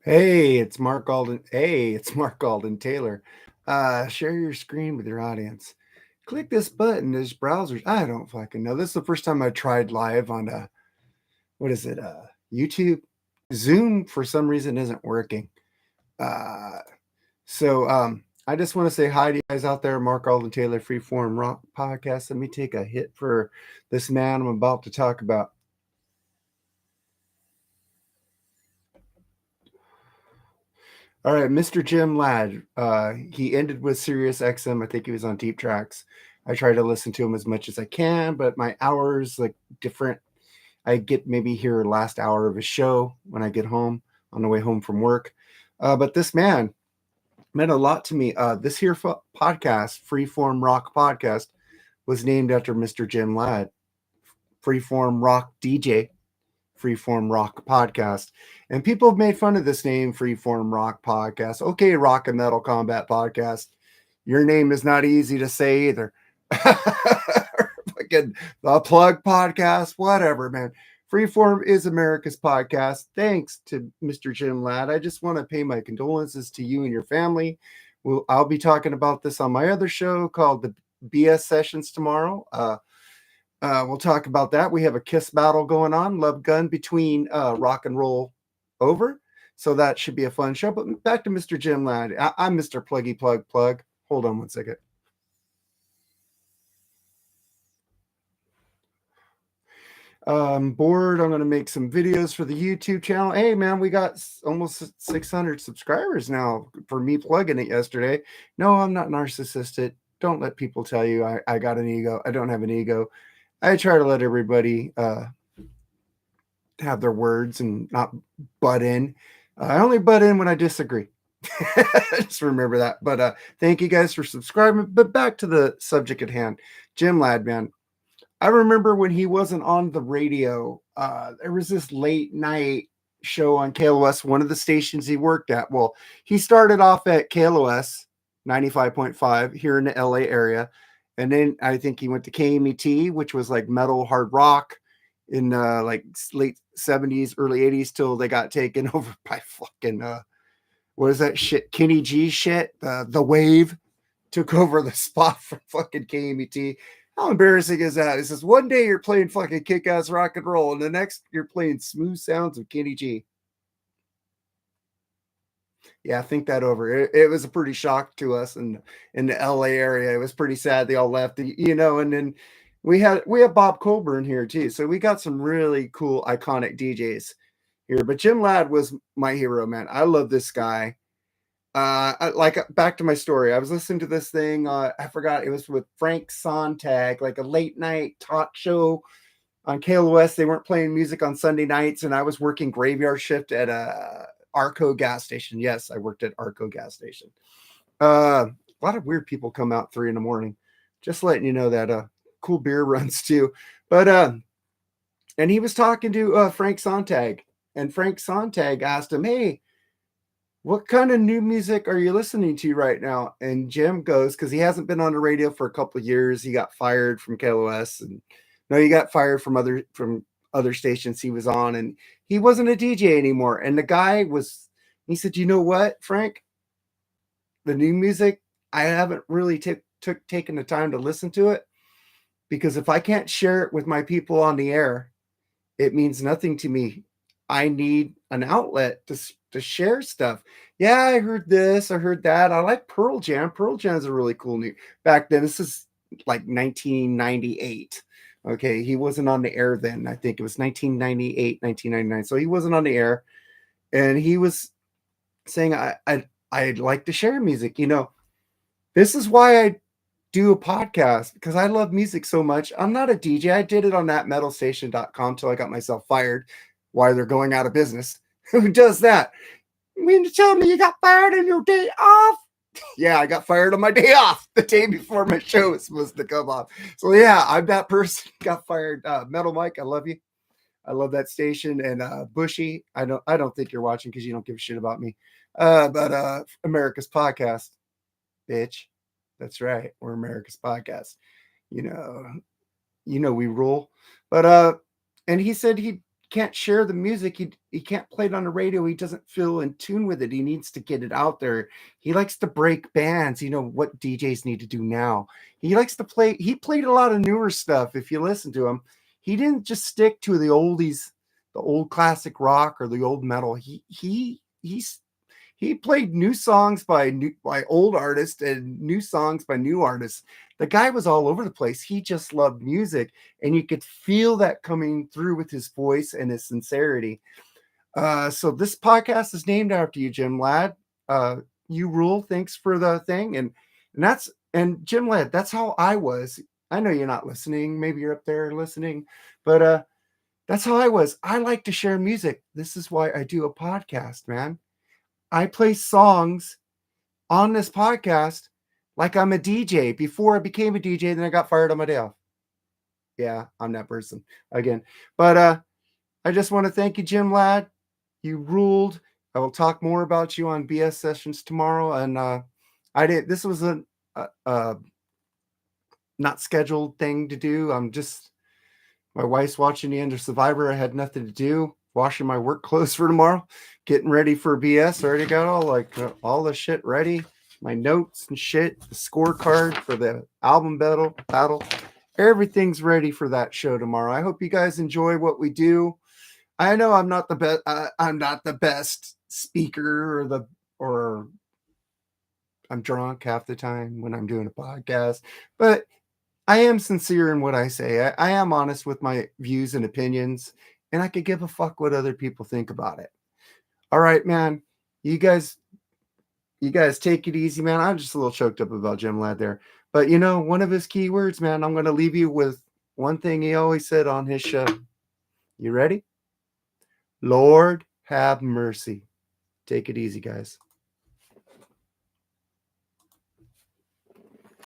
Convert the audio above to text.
Hey, it's Mark Alden. Hey, it's Mark Alden Taylor. Share your screen with your audience. Click this button. There's browsers. I don't fucking know. This is the first time I tried live on what is it? YouTube. Zoom for some reason isn't working. Uh, so I just want to say hi to you guys out there. Mark Alden Taylor, Freeform Rock Podcast. Let me take a hit for this man I'm about to talk about. All right, Mr. Jim Ladd. He ended with Sirius XM. I think he was on Deep Tracks. I try to listen to him as much as I can, but my hours like different. I get maybe hear last hour of his show when I get home on the way home from work. But this man meant a lot to me. This here podcast, Freeform Rock Podcast, was named after Mr. Jim Ladd, Freeform Rock DJ, Freeform Rock Podcast. And people have made fun of this name, Freeform Rock Podcast. Okay, Rock and Metal Combat Podcast. Your name is not easy to say either. Fucking the Plug Podcast, whatever, man. Freeform is America's podcast. Thanks to Mr. Jim Ladd. I just want to pay my condolences to you and your family. I'll be talking about this on my other show called the BS Sessions tomorrow. We'll talk about that. We have a kiss battle going on, love gun between rock and roll over. So that should be a fun show. But back to Mr. Jim Ladd. I'm Mr. Pluggy Plug Plug. Hold on one second. I'm bored. I'm going to make some videos for the YouTube channel. Hey, man, we got almost 600 subscribers now for me plugging it yesterday. No, I'm not narcissistic. Don't let people tell you I got an ego. I don't have an ego. I try to let everybody have their words and not butt in. I only butt in when I disagree. Just remember that. But thank you guys for subscribing. But back to the subject at hand. Jim Ladd, man. I remember when he wasn't on the radio, there was this late night show on KLOS, one of the stations he worked at. Well, he started off at KLOS 95.5 here in the LA area. And then I think he went to KMET, which was like metal hard rock in like late 70s, early 80s till they got taken over by fucking what is that shit? Kenny G shit. The Wave took over the spot for fucking KMET. How embarrassing is that? It says one day you're playing fucking kick-ass rock and roll, and the next you're playing smooth sounds of Kenny G. Yeah, think that over. It was a pretty shock to us in the LA area. It was pretty sad they all left, and then we have Bob Colburn here too. So we got some really cool iconic DJs here. But Jim Ladd was my hero, man. I love this guy. Like back to my story. I was listening to this thing. I forgot it was with Frank Sontag, like a late night talk show on KLOS. They weren't playing music on Sunday nights, and I was working graveyard shift at a Arco gas station. Yes, I worked at Arco gas station. A lot of weird people come out 3 a.m. Just letting you know that cool beer runs too. But and he was talking to Frank Sontag, and Frank Sontag asked him, "Hey, what kind of new music are you listening to right now?" And Jim goes, because he hasn't been on the radio for a couple of years. He got fired from KLOS, and no, he got fired from other stations he was on, and he wasn't a DJ anymore. And the guy was, he said, "You know what, Frank? The new music, I haven't really taken the time to listen to it, because if I can't share it with my people on the air, it means nothing to me. I need an outlet to share stuff. Yeah, I heard this, I heard that. I like Pearl Jam. Pearl Jam is a really cool new back then. This is like 1998. Okay, he wasn't on the air then. I think it was 1998, 1999. So he wasn't on the air, and he was saying, I'd like to share music. This is why I do a podcast, because I love music so much. I'm not a DJ. I did it on thatmetalstation.com till I got myself fired. Why they're going out of business. Who does that? You mean to tell me you got fired on your day off? Yeah, I got fired on my day off, the day before my show was supposed to come off. So yeah, I'm that person. Got fired. Metal Mike, I love you. I love that station. And Bushy, I don't think you're watching because you don't give a shit about me. But America's podcast, bitch. That's right. We're America's podcast. You know, we rule. But and he said he'd can't share the music. He can't play it on the radio. He doesn't feel in tune with it. He needs to get it out there. He likes to break bands. You know what DJs need to do now. He likes to play. He played a lot of newer stuff. If you listen to him, he didn't just stick to the oldies, the old classic rock or the old metal. He played new songs by old artists and new songs by new artists. The guy was all over the place. He just loved music, and you could feel that coming through with his voice and his sincerity. So this podcast is named after you, Jim Ladd. You rule. Thanks for the thing, and Jim Ladd. That's how I was. I know you're not listening. Maybe you're up there listening, but that's how I was. I like to share music. This is why I do a podcast, man. I play songs on this podcast like I'm a DJ. Before I became a DJ, then I got fired on my day off. Yeah, I'm that person again. But I just want to thank you, Jim Ladd. You ruled. I will talk more about you on BS sessions tomorrow. And I did. This was a not scheduled thing to do. My wife's watching the end of Survivor. I had nothing to do. Washing my work clothes for tomorrow, getting ready for BS. I already got all the shit ready, my notes and shit, the scorecard for the album battle. Everything's ready for that show tomorrow. I hope you guys enjoy what we do. I know I'm not the best. I'm not the best speaker or I'm drunk half the time when I'm doing a podcast, but I am sincere in what I say. I am honest with my views and opinions, and I could give a fuck what other people think about it. All right, man. You guys take it easy, man. I'm just a little choked up about Jim Ladd there. But one of his key words, man, I'm going to leave you with one thing he always said on his show. You ready? Lord have mercy. Take it easy, guys.